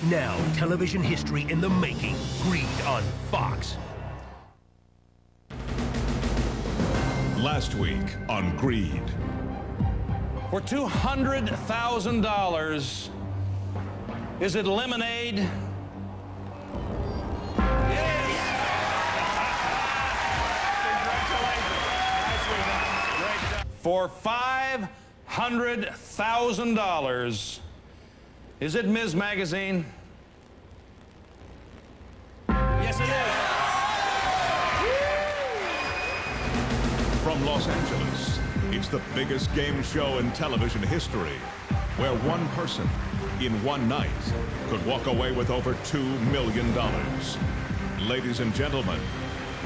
Now, television history in the making. Greed on Fox. Last week on Greed. For $200,000, is it lemonade? Yes! Congratulations. For $500,000, is it Ms. Magazine? Yes, it is. From Los Angeles, it's the biggest game show in television history, where one person, in one night, could walk away with over $2 million. Ladies and gentlemen,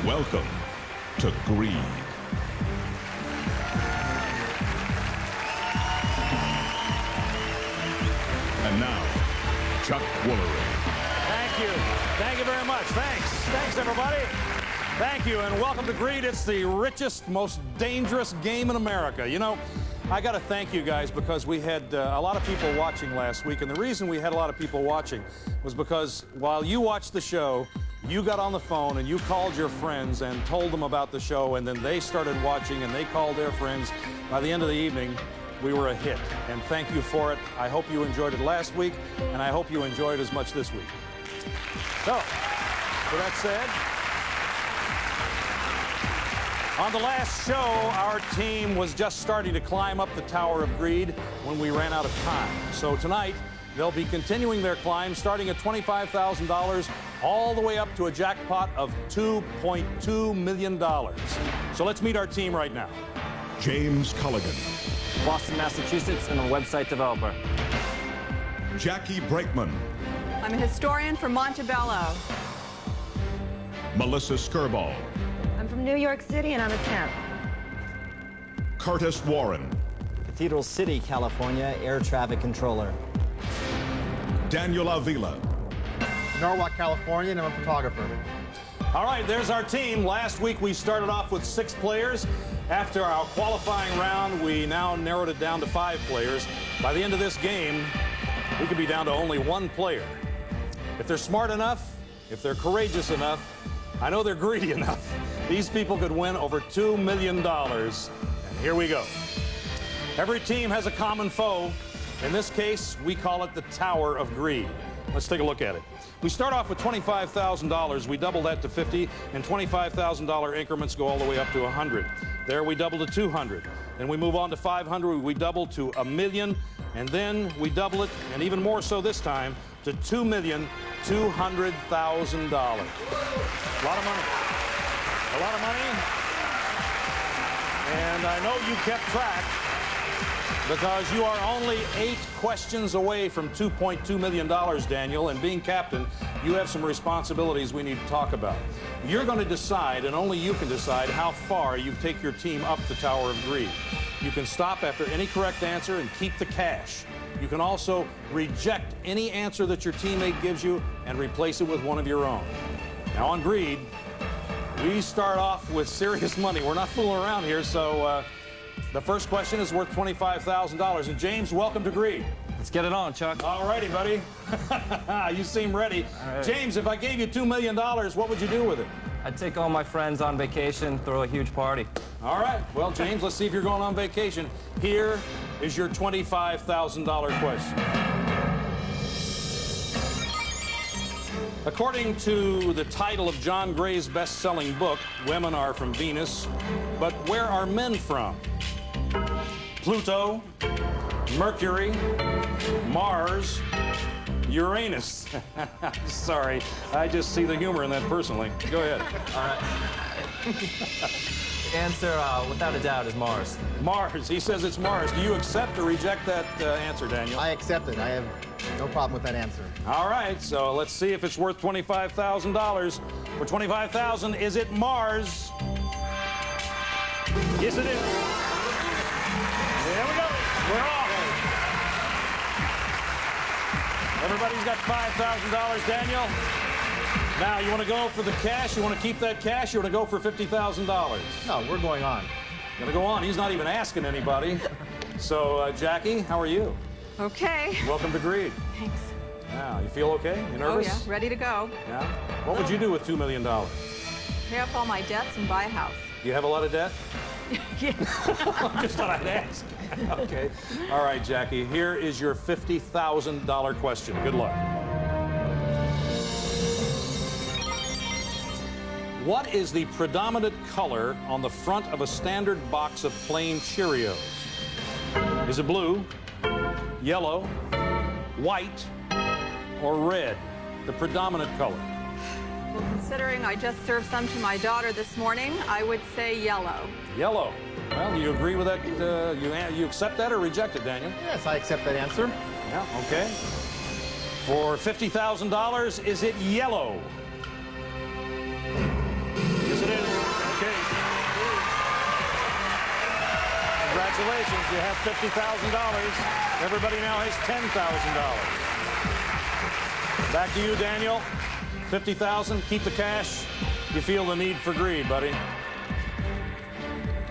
welcome to Greed. And now, Chuck Woolery. Thank you. Thank you very much. Thanks. Thanks, everybody. Thank you, and welcome to Greed. It's the richest, most dangerous game in America. You know, I got to thank you guys because we had a lot of people watching last week, and the reason we had a lot of people watching was because while you watched the show, you got on the phone and you called your friends and told them about the show, and then they started watching and they called their friends. By the end of the evening, we were a hit, and thank you for it. I hope you enjoyed it last week, and I hope you enjoy it as much this week. So, with that said, on the last show, our team was just starting to climb up the Tower of Greed when we ran out of time. So tonight, they'll be continuing their climb, starting at $25,000, all the way up to a jackpot of $2.2 million. So let's meet our team right now. James Culligan. Boston, Massachusetts, and a website developer. Jackie Brakeman. I'm a historian from Montebello. Melissa Skirball. I'm from New York City, and I'm a temp. Curtis Warren. Cathedral City, California, air traffic controller. Daniel Avila. Norwalk, California, and I'm a photographer. All right, there's our team. Last week we started off with 6 players. After our qualifying round, we now narrowed it down to 5 players. By the end of this game, we could be down to only 1 player. If they're smart enough, if they're courageous enough, I know they're greedy enough, these people could win over $2 million. And here we go. Every team has a common foe. In this case, we call it the Tower of Greed. Let's take a look at it. We start off with $25,000. We double that to 50, and $25,000 increments go all the way up to 100. There we double to 200. Then we move on to 500. We double to $1 million, and then we double it, and even more so this time, to $2,200,000. A lot of money. A lot of money. And I know you kept track because you are only 8 questions away from $2.2 million, Daniel, and being captain, you have some responsibilities we need to talk about. You're going to decide, and only you can decide, how far you take your team up the Tower of Greed. You can stop after any correct answer and keep the cash. You can also reject any answer that your teammate gives you and replace it with one of your own. Now on Greed, we start off with serious money. We're not fooling around here, so the first question is worth $25,000. And James, welcome to Greed. Let's get it on, Chuck. All righty, buddy. You seem ready. Right. James, if I gave you $2 million, what would you do with it? I'd take all my friends on vacation, throw a huge party. All right. Well, James, let's see if you're going on vacation. Here is your $25,000 question. According to the title of John Gray's best-selling book, Women Are From Venus, but where are men from? Pluto, Mercury, Mars, Uranus. Sorry, I just see the humor in that personally. Go ahead. All right. The answer, without a doubt, is Mars. Mars. He says it's Mars. Do you accept or reject that answer, Daniel? I accept it. I have no problem with that answer. All right, so let's see if it's worth $25,000. For $25,000, is it Mars? Yes, it is. There we go. We're off. Everybody's got $5,000, Daniel. Now, you want to go for the cash? You want to keep that cash? You want to go for $50,000? No, we're going on. Going to go on. He's not even asking anybody. So, Jackie, how are you? Okay. Welcome to Greed. Thanks. Yeah, you feel okay? You nervous? Oh, yeah. Ready to go. Yeah. What would you do with $2 million? Pay off all my debts and buy a house. You have a lot of debt? Yes. I just thought I'd ask. Okay. All right, Jackie. Here is your $50,000 question. Good luck. What is the predominant color on the front of a standard box of plain Cheerios? Is it blue, yellow, white, or red? The predominant color. Well, considering I just served some to my daughter this morning, I would say yellow. Yellow. Well, do you agree with that? You accept that or reject it, Daniel? Yes, I accept that answer. Yeah, okay. For $50,000, is it yellow? Yes, it is. Okay. Congratulations, you have $50,000. Everybody now has $10,000. Back to you, Daniel. $50,000, keep the cash. You feel the need for greed, buddy.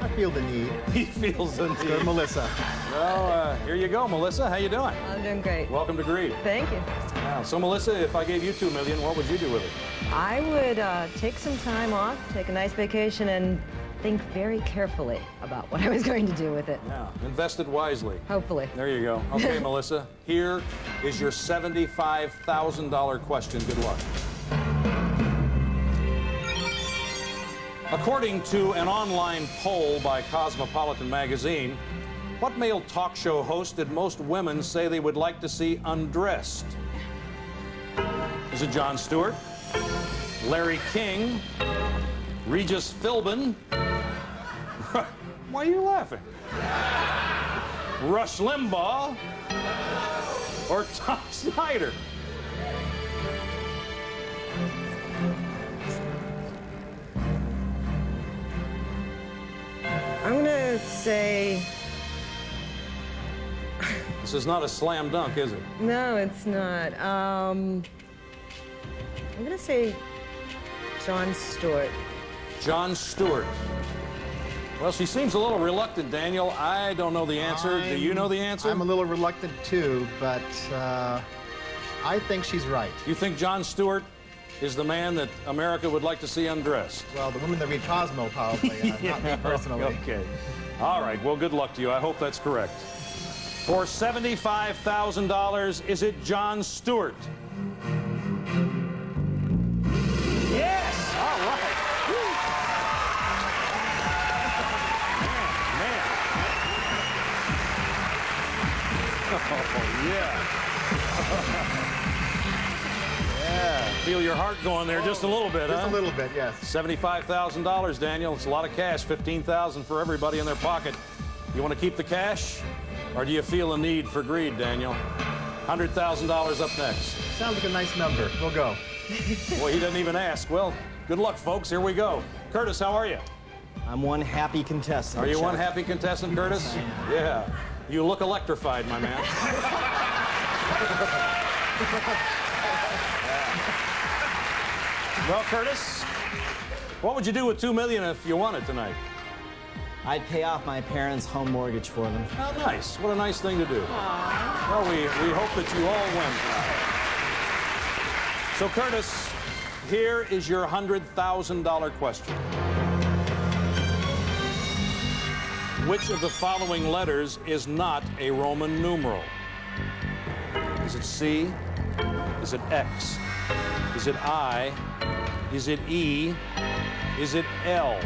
I feel the need. He feels the Let's go to need. Melissa. Well, here you go, Melissa. How you doing? I'm doing great. Welcome to Greed. Thank you. Wow. So, Melissa, if I gave you $2 million, what would you do with it? I would take some time off, take a nice vacation, and think very carefully about what I was going to do with it. Yeah, invested wisely. Hopefully. There you go. Okay, Melissa, here is your $75,000 question. Good luck. According to an online poll by Cosmopolitan magazine, what male talk show host did most women say they would like to see undressed? Is it Jon Stewart, Larry King, Regis Philbin? Why are you laughing? Rush Limbaugh or Tom Snyder? I'm going to say... This is not a slam dunk, is it? No, it's not. I'm going to say Jon Stewart. Jon Stewart. Well, she seems a little reluctant, Daniel. I don't know the answer. Do you know the answer? I'm a little reluctant too, but I think she's right. You think Jon Stewart is the man that America would like to see undressed? Well, the women that read Cosmo probably, not me personally. Okay. All right. Well, good luck to you. I hope that's correct. For $75,000, is it Jon Stewart? Yes! All right. Woo. Man. Oh, yeah. Yeah. Feel your heart going there just a little bit, Just huh? a little bit, yes. $75,000, Daniel. It's a lot of cash. $15,000 for everybody in their pocket. You want to keep the cash, or do you feel a need for greed, Daniel? $100,000 up next. Sounds like a nice number. We'll go. Boy, he doesn't even ask. Well, good luck, folks. Here we go. Curtis, how are you? I'm one happy contestant. Are you Chuck. one happy contestant, Curtis? Yeah. You look electrified, my man. Well, Curtis, what would you do with $2 million if you won it tonight? I'd pay off my parents' home mortgage for them. Oh, nice. What a nice thing to do. Well, we hope that you all win. So, Curtis, here is your $100,000 question. Which of the following letters is not a Roman numeral? Is it C? Is it X? Is it I? Is it E? Is it L?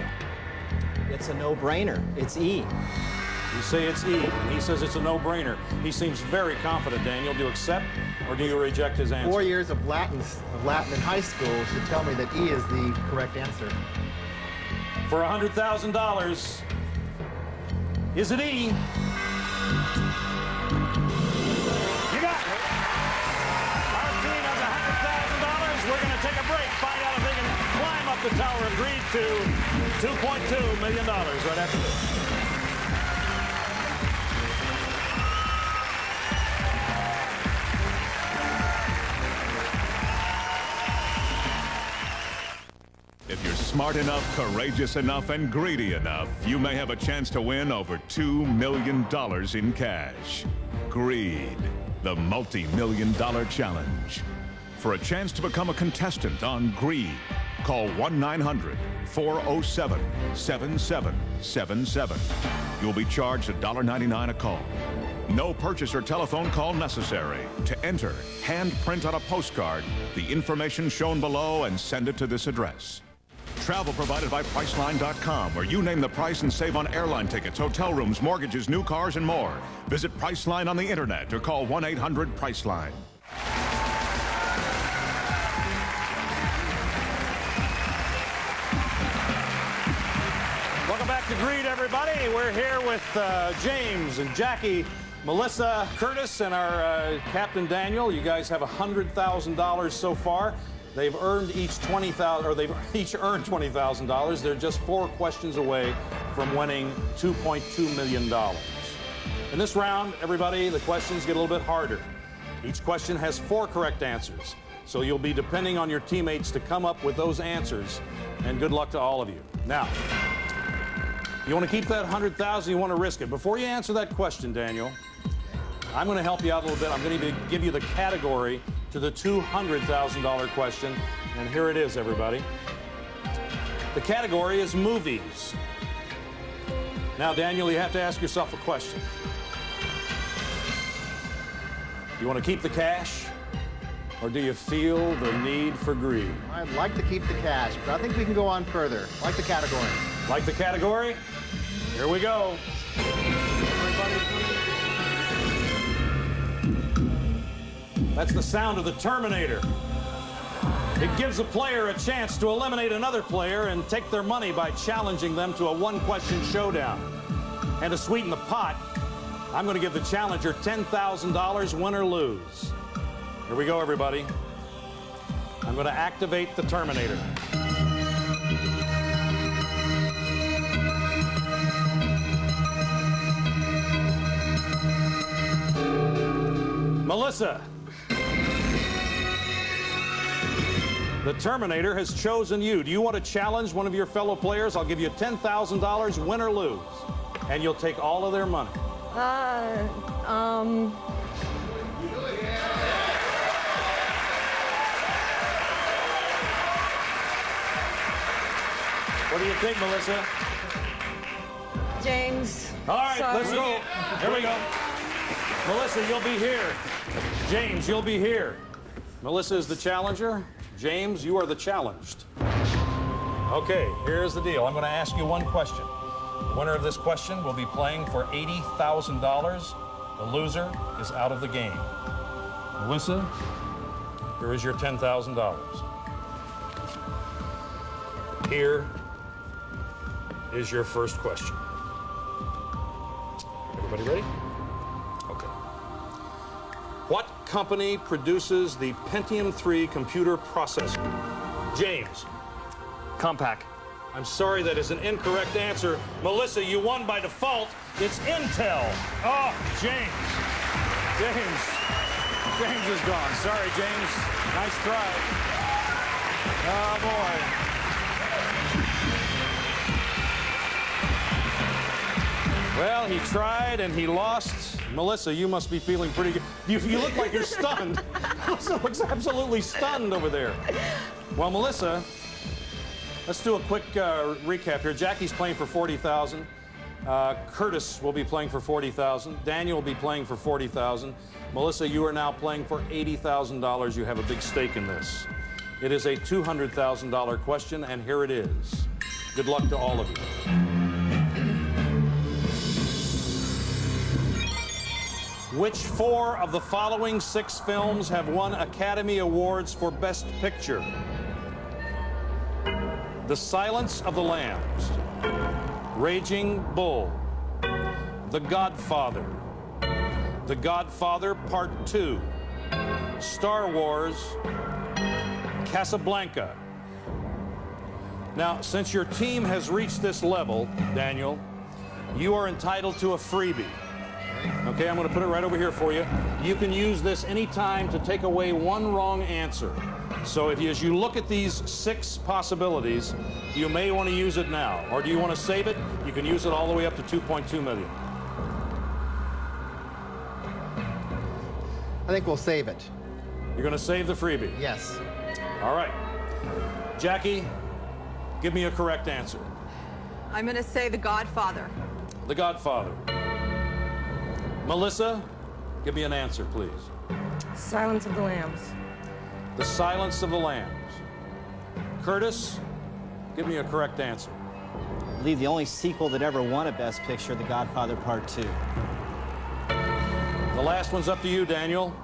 It's a no-brainer. It's E. You say it's E, and he says it's a no-brainer. He seems very confident, Daniel. Do you accept or do you reject his answer? 4 years of Latin in high school should tell me that E is the correct answer. For $100,000, is it E? You got it. Our team has $100,000. We're going to take a break, find out if they can climb up the Tower of Greed to $2.2 million right after this. If you're smart enough, courageous enough, and greedy enough, you may have a chance to win over $2 million in cash. Greed. the multi-million-dollar challenge. For a chance to become a contestant on Greed, call 1-900-407-7777. You'll be charged $1.99 a call. No purchase or telephone call necessary. To enter, hand print on a postcard the information shown below and send it to this address. Travel provided by Priceline.com, where you name the price and save on airline tickets, hotel rooms, mortgages, new cars, and more. Visit Priceline on the internet or call 1-800-PRICELINE. Welcome back to Greed, everybody. We're here with James and Jackie, Melissa, Curtis, and our Captain Daniel. You guys have $100,000 so far. They've earned each $20,000, or they've each earned $20,000. They're just 4 questions away from winning $2.2 million. In this round, everybody, the questions get a little bit harder. Each question has 4 correct answers. So you'll be depending on your teammates to come up with those answers. And good luck to all of you. Now, you want to keep that $100,000, you want to risk it. Before you answer that question, Daniel, I'm going to help you out a little bit. I'm going to give you the category to the $200,000 question. And here it is, everybody. The category is movies. Now, Daniel, you have to ask yourself a question. You want to keep the cash, or do you feel the need for greed? I'd like to keep the cash, but I think we can go on further. Like the category. Like the category? Here we go. That's the sound of the Terminator. It gives a player a chance to eliminate another player and take their money by challenging them to a 1-question showdown. And to sweeten the pot, I'm going to give the challenger $10,000, win or lose. Here we go, everybody. I'm going to activate the Terminator. Melissa. The Terminator has chosen you. Do you want to challenge one of your fellow players? I'll give you $10,000, win or lose. And you'll take all of their money. What do you think, Melissa? James. All right, sorry. let's go. Here we go. Melissa, you'll be here. James, you'll be here. Melissa is the challenger. James, you are the challenged. Okay, here's the deal. I'm going to ask you one question. The winner of this question will be playing for $80,000. The loser is out of the game. Melissa, here is your $10,000. Here is your first question. Everybody ready? Okay. What company produces the Pentium 3 computer processor? James. Compaq. I'm sorry, that is an incorrect answer. Melissa, you won by default. It's Intel. Oh, James. James is gone. Sorry, James. Nice try. Oh, boy. Well, he tried and he lost. Melissa, you must be feeling pretty good. You look like you're stunned. Melissa looks absolutely stunned over there. Well, Melissa, let's do a quick recap here. Jackie's playing for $40,000. Curtis will be playing for $40,000. Daniel will be playing for $40,000. Melissa, you are now playing for $80,000. You have a big stake in this. It is a $200,000 question, and here it is. Good luck to all of you. Which 4 of the following 6 films have won Academy Awards for Best Picture? The Silence of the Lambs, Raging Bull, The Godfather, The Godfather Part 2, Star Wars, Casablanca. Now, since your team has reached this level, Daniel, you are entitled to a freebie. Okay, I'm going to put it right over here for you. You can use this anytime to take away one wrong answer. So as you look at these 6 possibilities, you may want to use it now. Or do you want to save it? You can use it all the way up to $2.2 million. think we'll save it. You're going to save the freebie? Yes. All right. Jackie, give me a correct answer. I'm going to say The Godfather. The Godfather. Melissa, give me an answer, please. Silence of the Lambs. The Silence of the Lambs. Curtis, give me a correct answer. I believe the only sequel that ever won a Best Picture, The Godfather Part 2. The last one's up to you, Daniel.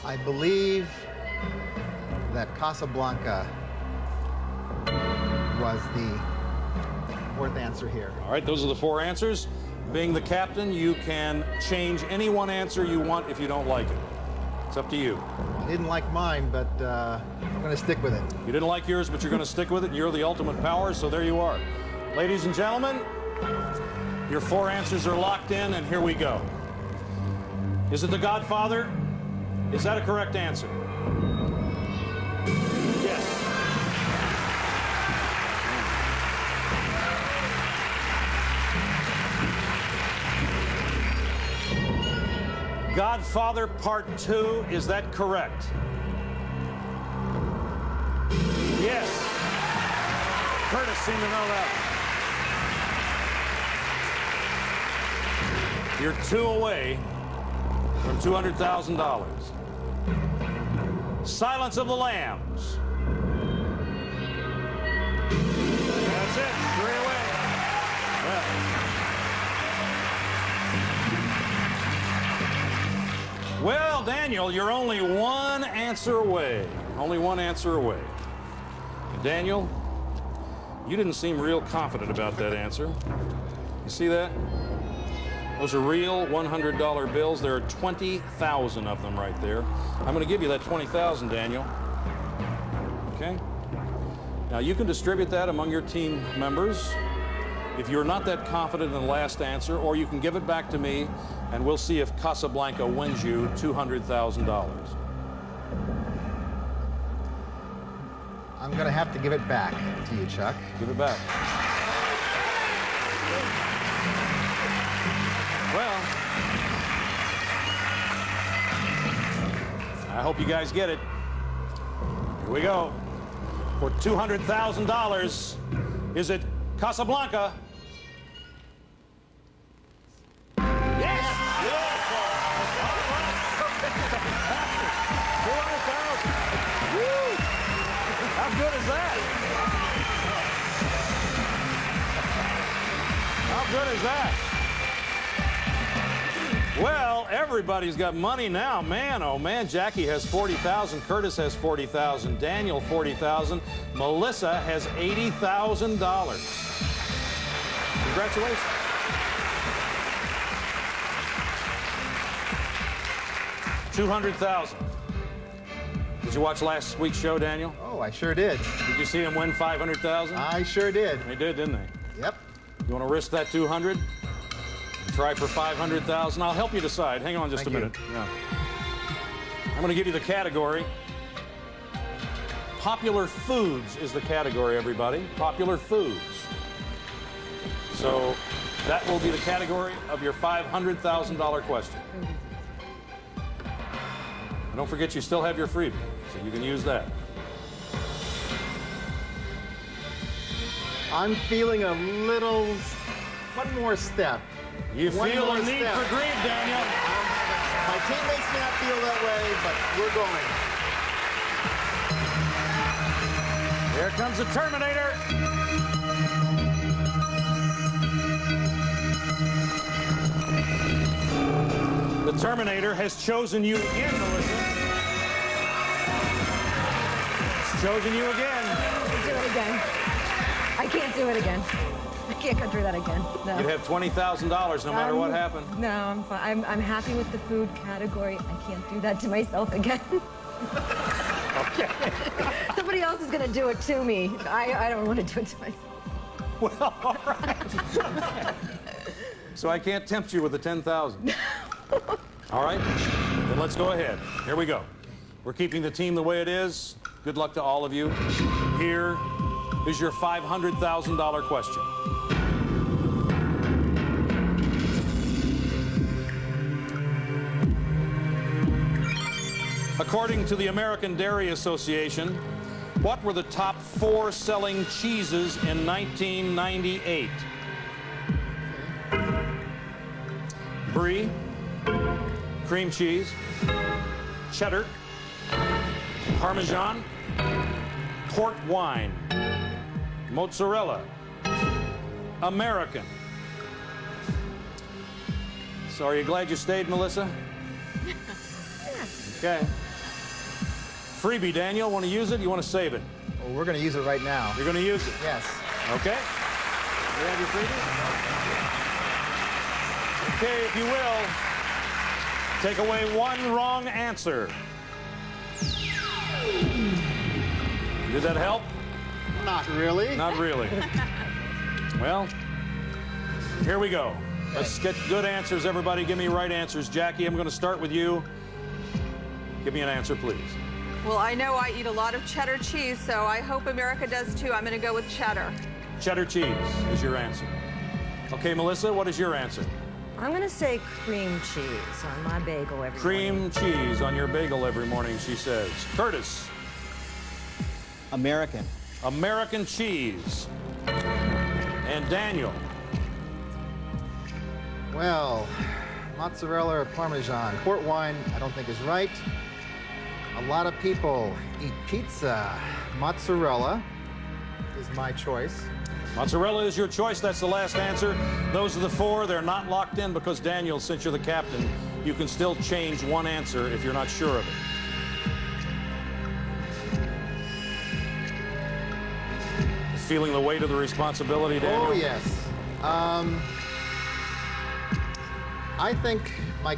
I believe that Casablanca was the fourth answer here. All right, those are the 4 answers. Being the captain, you can change any one answer you want if you don't like it. It's up to you. I didn't like mine, but I'm going to stick with it. You didn't like yours, but you're going to stick with it. You're the ultimate power, so there you are. Ladies and gentlemen, your 4 answers are locked in, and here we go. Is it The Godfather? Is that a correct answer? Yes. Godfather Part 2, is that correct? Yes. Curtis seemed to know that. You're 2 away from $200,000. Silence of the Lambs. That's it. 3 away. Well, Daniel, you're only 1 answer away. Only 1 answer away. Daniel, you didn't seem real confident about that answer. You see that? Those are real $100 bills. There are 20,000 of them right there. I'm going to give you that 20,000, Daniel. Okay? Now, you can distribute that among your team members if you're not that confident in the last answer, or you can give it back to me, and we'll see if Casablanca wins you $200,000. I'm going to have to give it back to you, Chuck. Give it back. Well, I hope you guys get it. Here we go. For $200,000, is it Casablanca? Yes! $200,000. Woo! How good is that? How good is that? Well, everybody's got money now. Man, oh man, Jackie has 40,000, Curtis has 40,000, Daniel 40,000, Melissa has $80,000. Congratulations. $200,000. Did you watch last week's show, Daniel? Oh, I sure did. Did you see them win 500,000? I sure did. They did, didn't they? Yep. You want to risk that 200? Try for 500,000. I'll help you decide. Hang on just a minute. Yeah. I'm going to give you the category. Popular foods is the category, everybody. Popular foods. So that will be the category of your $500,000 question. And don't forget, you still have your freebie, so you can use that. I'm feeling a little... one more step. You One feel more a need step. for greed, Daniel. My teammates may not feel that way, but we're going. Here comes the Terminator. The Terminator has chosen you again, Melissa. It's chosen you again. Do it again. I can't do it again. I can't go through that again. No. You'd have $20,000 no matter what happened. No, I'm fine. I'm happy with the food category. I can't do that to myself again. Okay. Somebody else is going to do it to me. I don't want to do it to myself. Well, all right. So I can't tempt you with the 10,000. All right, then let's go ahead. Here we go. We're keeping the team the way it is. Good luck to all of you. Here is your $500,000 question. According to the American Dairy Association, what were the top 4 selling cheeses in 1998? Brie, cream cheese, cheddar, Parmesan, port wine, mozzarella, American. So are you glad you stayed, Melissa? Okay. Freebie, Daniel, want to use it? You want to save it? Well, we're going to use it right now. You're going to use it? Yes. Okay. You have your freebie? Okay, if you will, take away 1 wrong answer. Did that help? Not really. Not really. Well, here we go. Let's get good answers, everybody. Give me right answers. Jackie, I'm going to start with you. Give me an answer, please. Well, I know I eat a lot of cheddar cheese, so I hope America does too. I'm going to go with cheddar. Cheddar cheese is your answer. Okay, Melissa, what is your answer? I'm going to say cream cheese on my bagel every Cream morning. cheese on your bagel every morning, she says. Curtis. American. American cheese. And Daniel. Well, mozzarella or Parmesan. Port wine, I don't think is right. A lot of people eat pizza. Mozzarella is my choice. Mozzarella is your choice. That's the last answer. Those are the 4. They're not locked in because, Daniel, since you're the captain, you can still change 1 answer if you're not sure of it. Feeling the weight of the responsibility, Daniel? Oh, yes. I think my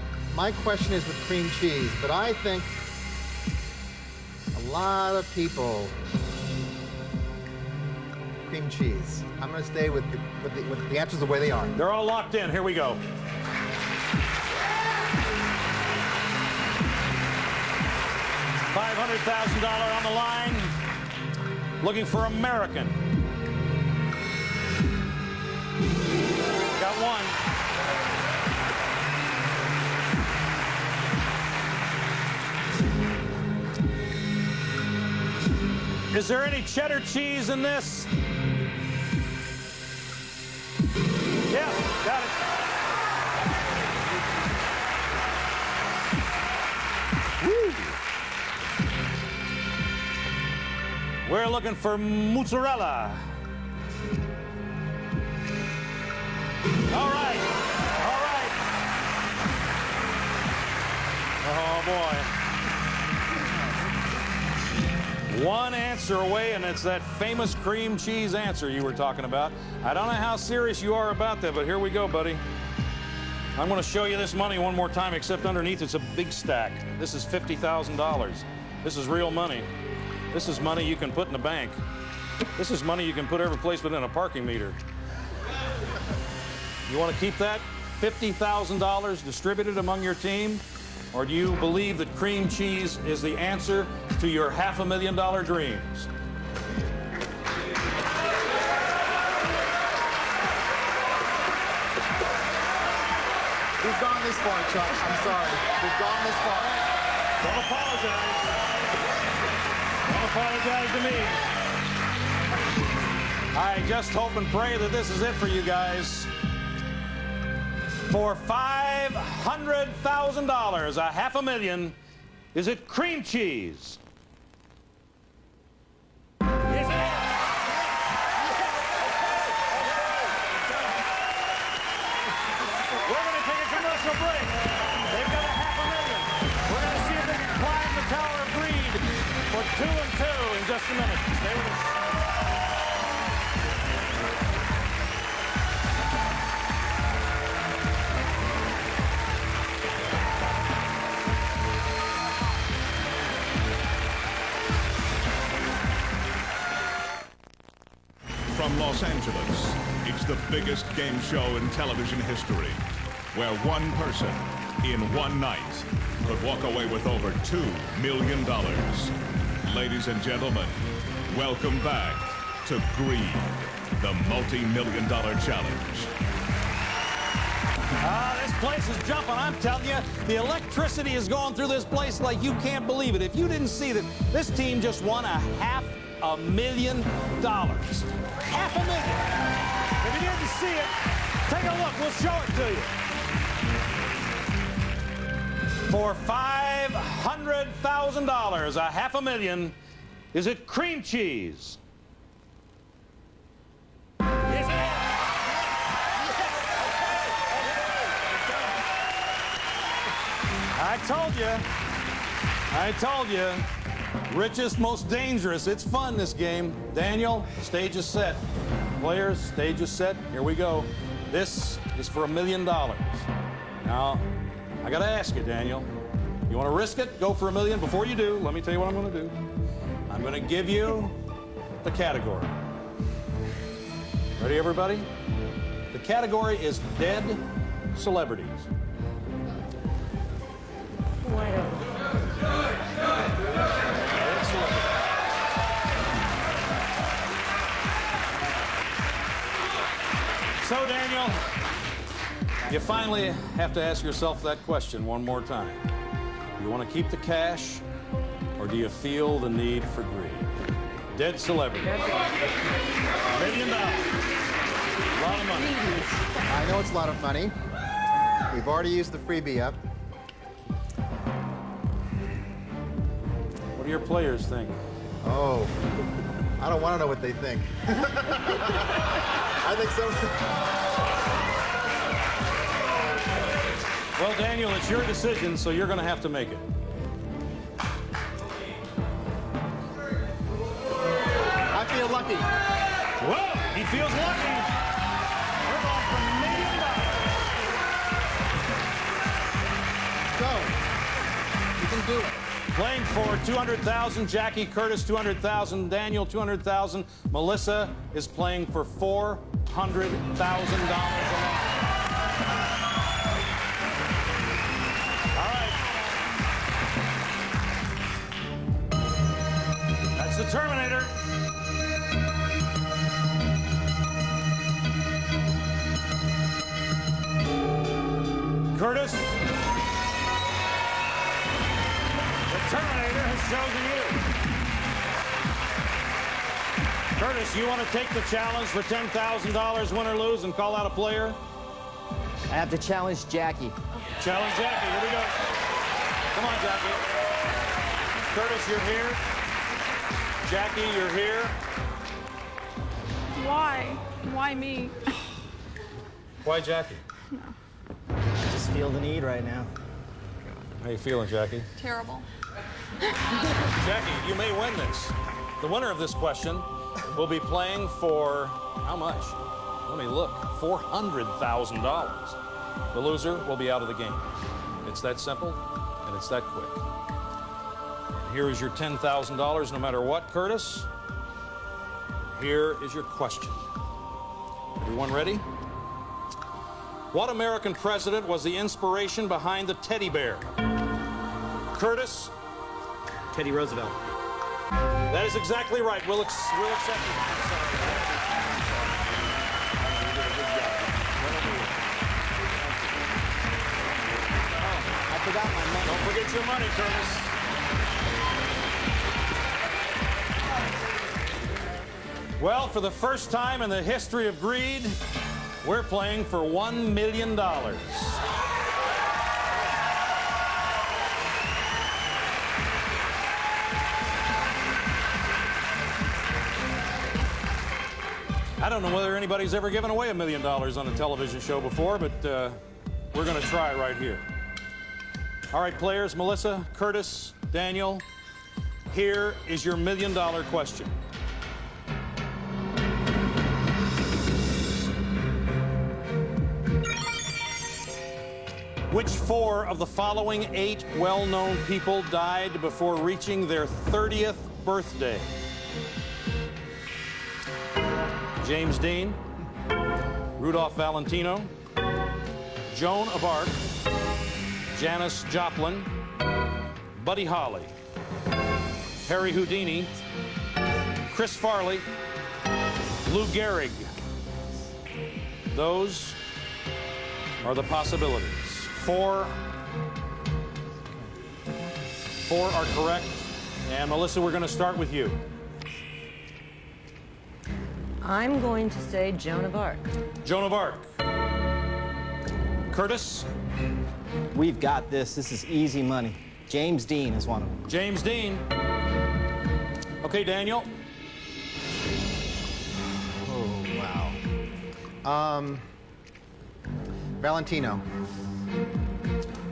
question is with cream cheese, but I think a lot of people cream cheese. I'm going to stay with the answers the way they are. They're all locked in. Here we go. $500,000 on the line. Looking for American. Got 1. Is there any cheddar cheese in this? Yeah, got it. Woo. We're looking for mozzarella. All right. All right. Oh, boy. 1 answer away, and it's that famous cream cheese answer you were talking about. I don't know how serious you are about that, but here we go, buddy. I'm going to show you this money one more time, except underneath it's a big stack. This is $50,000. This is real money. This is money you can put in the bank. This is money you can put every place within a parking meter. You want to keep that $50,000 distributed among your team? Or do you believe that cream cheese is the answer to your $500,000 dreams? We've gone this far, Chuck. I'm sorry. We've gone this far. Don't apologize. Don't apologize to me. I just hope and pray that this is it for you guys. For $500,000, $500,000, is it cream cheese? Yes, it is. We're going to take a commercial break. They've got $500,000. We're going to see if they can climb the Tower of Greed for 2 and 2 in just a minute. Stay with us. From Los Angeles, it's the biggest game show in television history, where 1 person in 1 night could walk away with over $2 million. Ladies and gentlemen, welcome back to Greed, the multi-million-dollar challenge. This place is jumping, I'm telling you. The electricity is going through this place like you can't believe it. If you didn't see that, this team just won $500,000. $500,000. If you didn't see it, take a look. We'll show it to you. For $500,000, $500,000, is it cream cheese? Yes, it is. I told you. Richest, most dangerous. It's fun, this game. Daniel, stage is set. Players, stage is set. Here we go. This is for $1 million. Now, I got to ask you, Daniel. You want to risk it? Go for $1 million. Before you do, let me tell you what I'm going to do. I'm going to give you the category. Ready, everybody? The category is dead celebrities. Wide open. So, Daniel, you finally have to ask yourself that question one more time. You want to keep the cash, or do you feel the need for greed? Dead celebrity. $1 million. A lot of money. I know it's a lot of money. We've already used the freebie up. What do your players think? Oh, I don't want to know what they think. I think so. Well, Daniel, it's your decision, so you're going to have to make it. I feel lucky. Well, he feels lucky. We're going for $1 million. Go. You can do it. Playing for $200,000, Jackie. Curtis, $200,000. Daniel, $200,000. Melissa is playing for $400,000. All right. That's the Terminator. Curtis. Terminator has chosen you. Curtis, you want to take the challenge for $10,000, win or lose, and call out a player? I have to challenge Jackie. Challenge Jackie. Here we go. Come on, Jackie. Curtis, you're here. Jackie, you're here. Why? Why me? Why Jackie? I just feel the need right now. How you feeling, Jackie? Terrible. Jackie, you may win this. The winner of this question will be playing for how much? Let me look. $400,000. The loser will be out of the game. It's that simple, and it's that quick. And here is your $10,000 no matter what, Curtis. Here is your question. Everyone ready? What American president was the inspiration behind the teddy bear? Curtis? Teddy Roosevelt. That is exactly right. We'll accept it. I forgot my money. Don't forget your money, Curtis. Well, for the first time in the history of greed, we're playing for $1 million. I don't know whether anybody's ever given away $1 million on a television show before, but we're going to try right here. All right, players, Melissa, Curtis, Daniel, here is your $1 million question. Which 4 of the following 8 well-known people died before reaching their 30th birthday? James Dean, Rudolph Valentino, Joan of Arc, Janis Joplin, Buddy Holly, Harry Houdini, Chris Farley, Lou Gehrig. Those are the possibilities. Four are correct. And Melissa, we're going to start with you. I'm going to say Joan of Arc. Joan of Arc. Curtis? We've got this. This is easy money. James Dean is one of them. James Dean. Okay, Daniel. Oh, wow. Valentino.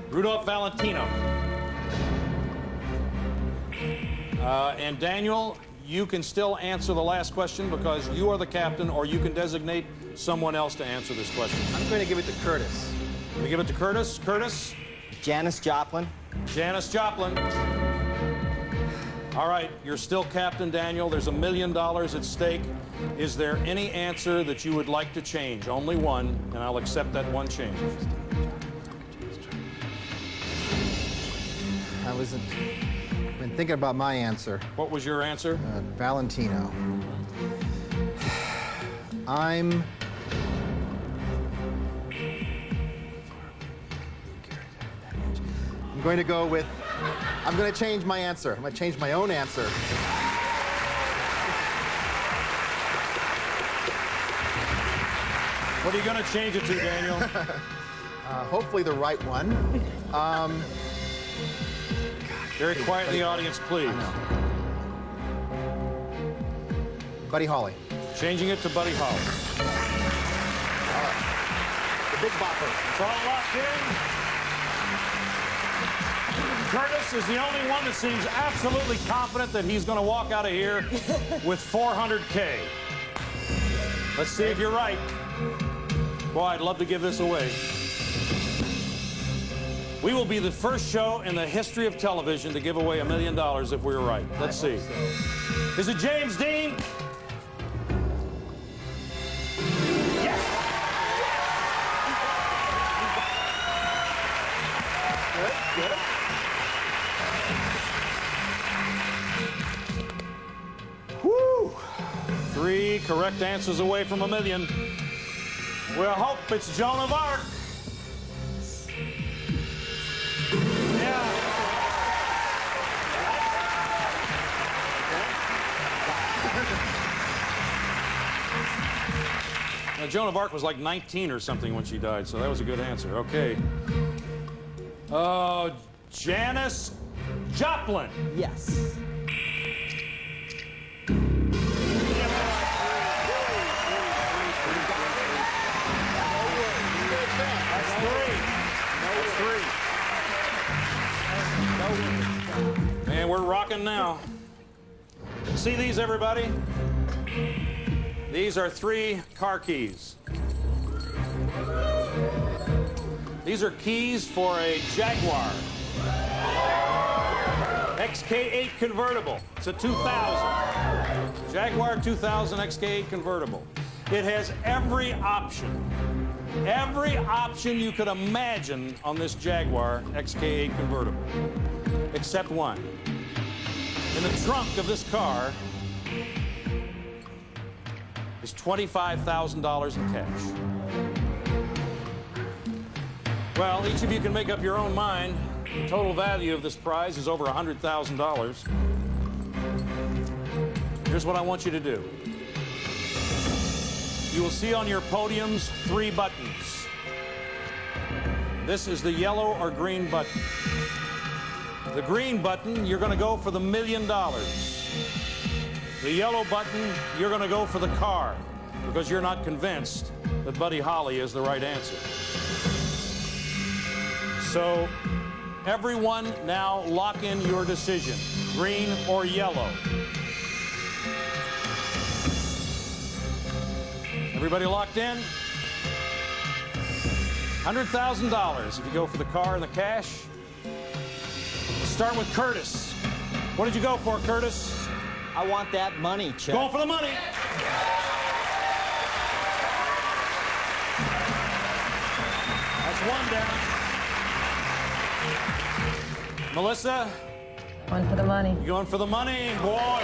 Rudolph Valentino. And Daniel, you can still answer the last question because you are the captain, or you can designate someone else to answer this question. I'm going to give it to Curtis. We give it to Curtis. Curtis? Janis Joplin. Janis Joplin. All right, you're still captain, Daniel. There's $1 million at stake. Is there any answer that you would like to change? Only one, and I'll accept that one change. I've been thinking about my answer. What was your answer? Valentino. I'm going to go with, I'm going to change my answer. I'm going to change my own answer. What are you going to change it to, Daniel? Hopefully the right one. Very quiet in the audience, please. Buddy Holly. Changing it to Buddy Holly. The Big Bopper. It's all locked in. Curtis is the only one that seems absolutely confident that he's going to walk out of here with $400K. Let's see if you're right. Boy, I'd love to give this away. We will be the first show in the history of television to give away $1 million if we're right. Let's see. Is it James Dean? Yes! Good. Woo! 3 correct answers away from $1 million. We'll hope it's Joan of Arc. Yeah. Now, Joan of Arc was like 19 or something when she died, so that was a good answer. Okay. Janis Joplin. Yes. And we're rocking now. See these, everybody? These are 3 car keys. These are keys for a Jaguar XK8 convertible. It's a 2000. Jaguar 2000 XK8 convertible. It has every option you could imagine on this Jaguar XK8 convertible, except one. In the trunk of this car is $25,000 in cash. Well, each of you can make up your own mind. The total value of this prize is over $100,000. Here's what I want you to do. You will see on your podiums 3 buttons. This is the yellow or green button. The green button, you're going to go for the $1 million. The yellow button, you're going to go for the car because you're not convinced that Buddy Holly is the right answer. So, everyone now lock in your decision, green or yellow. Everybody locked in? $100,000 if you go for the car and the cash. Let's start with Curtis. What did you go for, Curtis? I want that money, Chuck. Going for the money. That's 1 down. Melissa? One for the money. You going for the money? Boy, boy.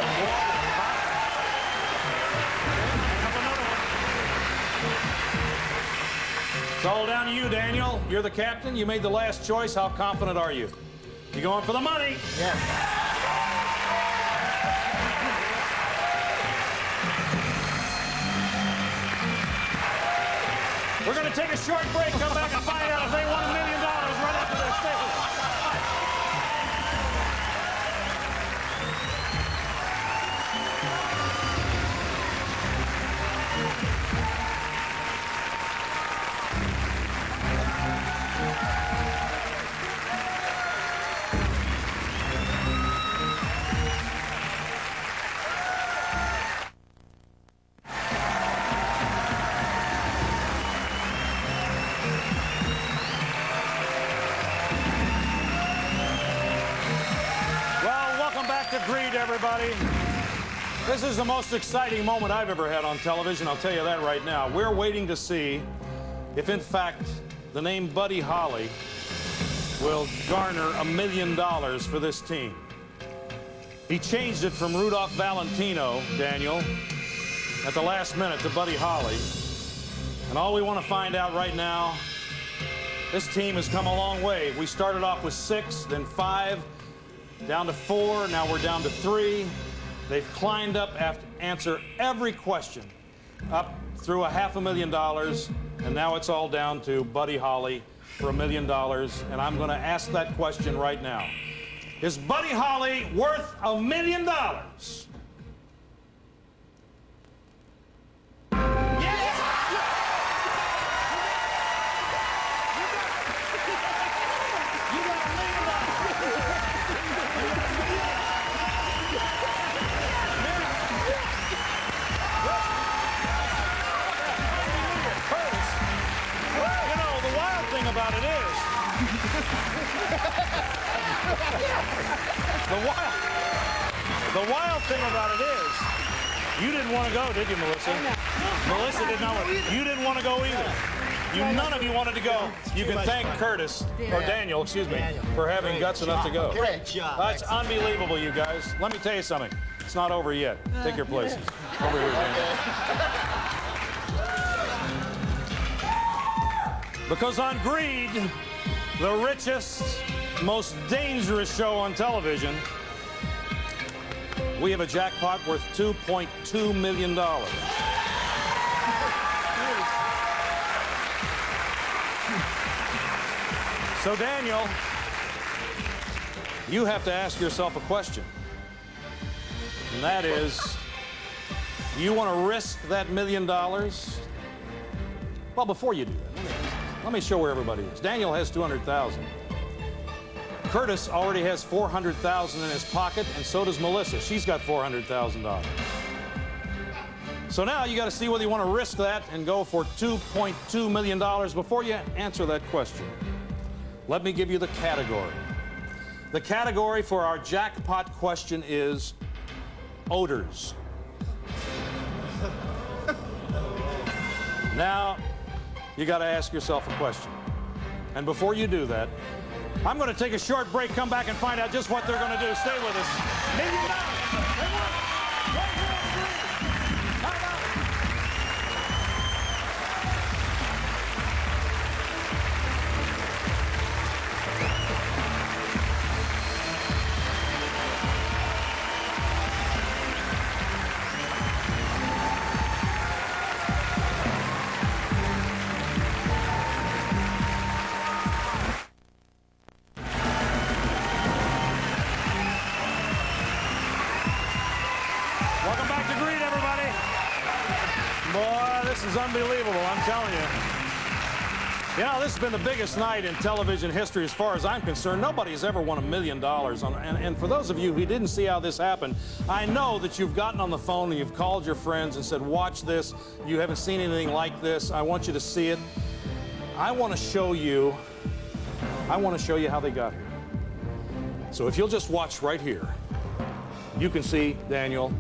It's all down to you, Daniel. You're the captain. You made the last choice. How confident are you? You going for the money? Yes. We're going to take a short break, come back and find out if they won $1 million right after this. Stay with us. Greed, everybody. This is the most exciting moment I've ever had on television, I'll tell you that right now. We're waiting to see if, in fact, the name Buddy Holly will garner $1 million for this team. He changed it from Rudolph Valentino, Daniel, at the last minute to Buddy Holly. And all we want to find out right now, this team has come a long way. We started off with 6, then 5, down to 4, now we're down to 3. They've climbed up after answer every question up through $500,000, and now it's all down to Buddy Holly for $1 million. And I'm going to ask that question right now. Is Buddy Holly worth $1 million? About it is the wild thing about it is you didn't want to go, did you, Melissa? Melissa did not want to. You didn't want to go either. None of you wanted to go. You can thank Curtis or Daniel, excuse me, for having guts enough to go. Great job. That's unbelievable, you guys. Let me tell you something. It's not over yet. Take your places. Over here, Daniel. Because on Greed, the richest, most dangerous show on television, we have a jackpot worth $2.2 million. So, Daniel, you have to ask yourself a question. And that is, you want to risk that $1 million? Well, before you do that, let me show where everybody is. Daniel has $200,000. Curtis already has $400,000 in his pocket, and so does Melissa. She's got $400,000. So now you got to see whether you want to risk that and go for $2.2 million. Before you answer that question, let me give you the category. The category for our jackpot question is odors. Now, you got to ask yourself a question. And before you do that, I'm going to take a short break, come back and find out just what they're going to do. Stay with us. $1 million. Welcome back to Greed, everybody. Boy, this is unbelievable, I'm telling you. You know, this has been the biggest night in television history as far as I'm concerned. Nobody's ever won $1 million. And for those of you who didn't see how this happened, I know that you've gotten on the phone and you've called your friends and said, watch this. You haven't seen anything like this. I want you to see it. I want to show you how they got here. So if you'll just watch right here, you can see Daniel,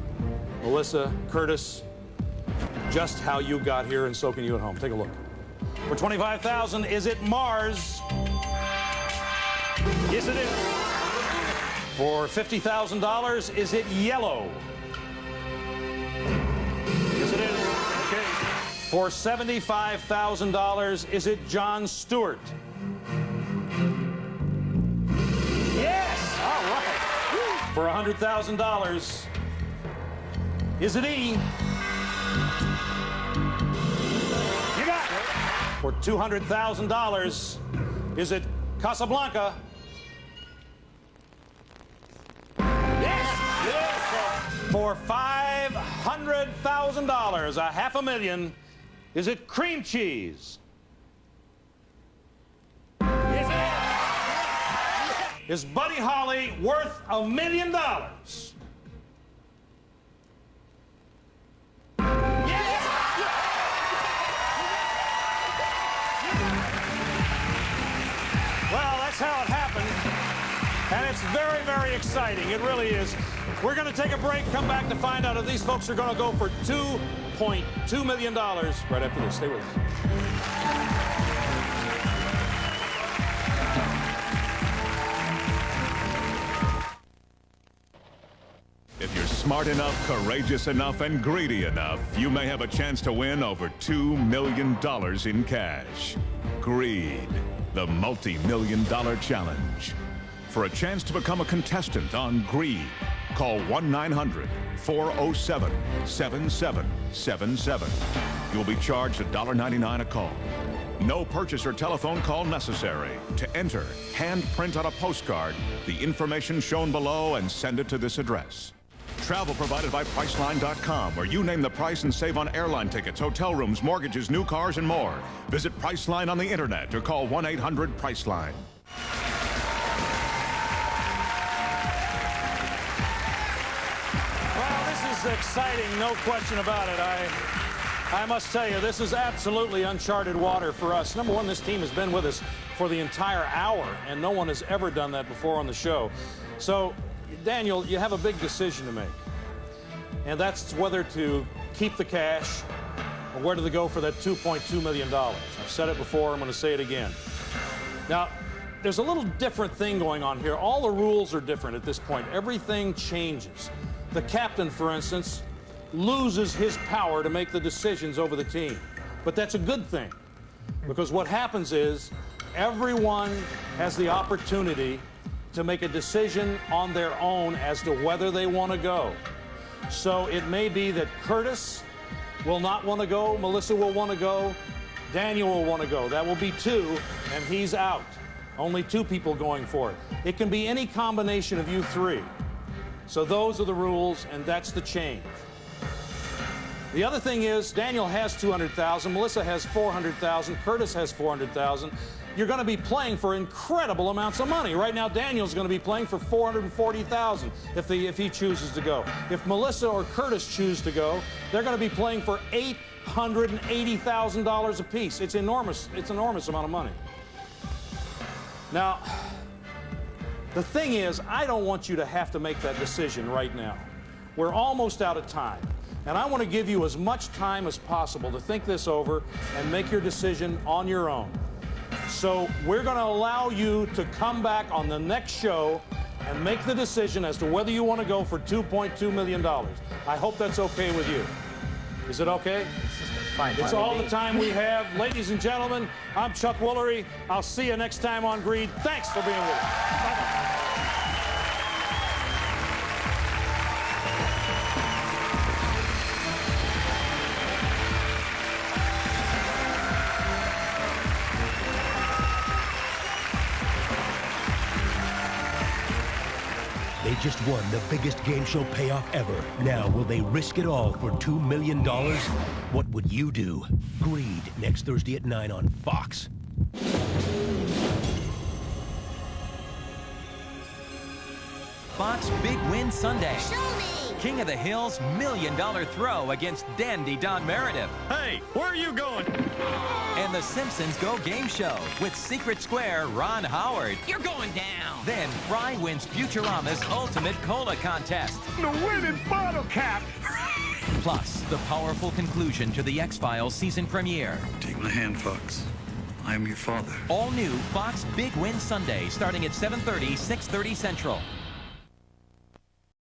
Melissa, Curtis, just how you got here, and so can you at home. Take a look. For $25,000, is it Mars? Yes, it is. For $50,000, is it yellow? Yes, it is. Okay. For $75,000, is it Jon Stewart? Yes! All right. For $100,000, is it E? You got it. For $200,000, is it Casablanca? Yes! Yes! For $500,000, a $500,000, is it cream cheese? Is Buddy Holly worth $1 million? Yes! Well, that's how it happened. And it's very, very exciting. It really is. We're going to take a break, come back to find out if these folks are going to go for $2.2 million right after this. Stay with us. If you're smart enough, courageous enough, and greedy enough, you may have a chance to win over $2 million in cash. Greed, the multi-million-dollar challenge. For a chance to become a contestant on Greed, call 1-900-407-7777. You'll be charged $1.99 a call. No purchase or telephone call necessary. To enter, hand print on a postcard the information shown below and send it to this address. Travel provided by Priceline.com, where you name the price and save on airline tickets, hotel rooms, mortgages, new cars, and more. Visit Priceline on the internet or call 1-800-PRICELINE. Well, this is exciting, no question about it. I must tell you, this is absolutely uncharted water for us. Number one, this team has been with us for the entire hour, and no one has ever done that before on the show. So, Daniel, you have a big decision to make, and that's whether to keep the cash or where to go for that $2.2 million. I've said it before, I'm going to say it again. Now, there's a little different thing going on here. All the rules are different at this point. Everything changes. The captain, for instance, loses his power to make the decisions over the team. But that's a good thing, because what happens is everyone has the opportunity to make a decision on their own as to whether they want to go. So it may be that Curtis will not want to go, Melissa will want to go, Daniel will want to go. That will be two, and he's out. Only two people going for it. It can be any combination of you three. So those are the rules, and that's the change. The other thing is, Daniel has $200,000, Melissa has $400,000, Curtis has $400,000. You're going to be playing for incredible amounts of money. Right now, Daniel's going to be playing for $440,000 if he chooses to go. If Melissa or Curtis choose to go, they're going to be playing for $880,000 apiece. It's enormous. It's an enormous amount of money. Now, the thing is, I don't want you to have to make that decision right now. We're almost out of time. And I want to give you as much time as possible to think this over and make your decision on your own. So we're going to allow you to come back on the next show and make the decision as to whether you want to go for $2.2 million. I hope that's okay with you. Is it okay? Fine. It's all the time we have. Ladies and gentlemen, I'm Chuck Woolery. I'll see you next time on Greed. Thanks for being with us. Bye-bye. They just won the biggest game show payoff ever. Now, will they risk it all for $2 million? What would you do? Greed, next Thursday at 9 on Fox. Fox Big Win Sunday. Show me! King of the Hill's $1 million throw against Dandy Don Meredith. Hey, where are you going? And the Simpsons Go Game Show with Secret Square Ron Howard. You're going down! Then Fry wins Futurama's Ultimate Cola Contest. The winning bottle cap! Plus, the powerful conclusion to the X-Files season premiere. Take my hand, Fox. I am your father. All new Fox Big Win Sunday, starting at 7:30, 6:30 Central.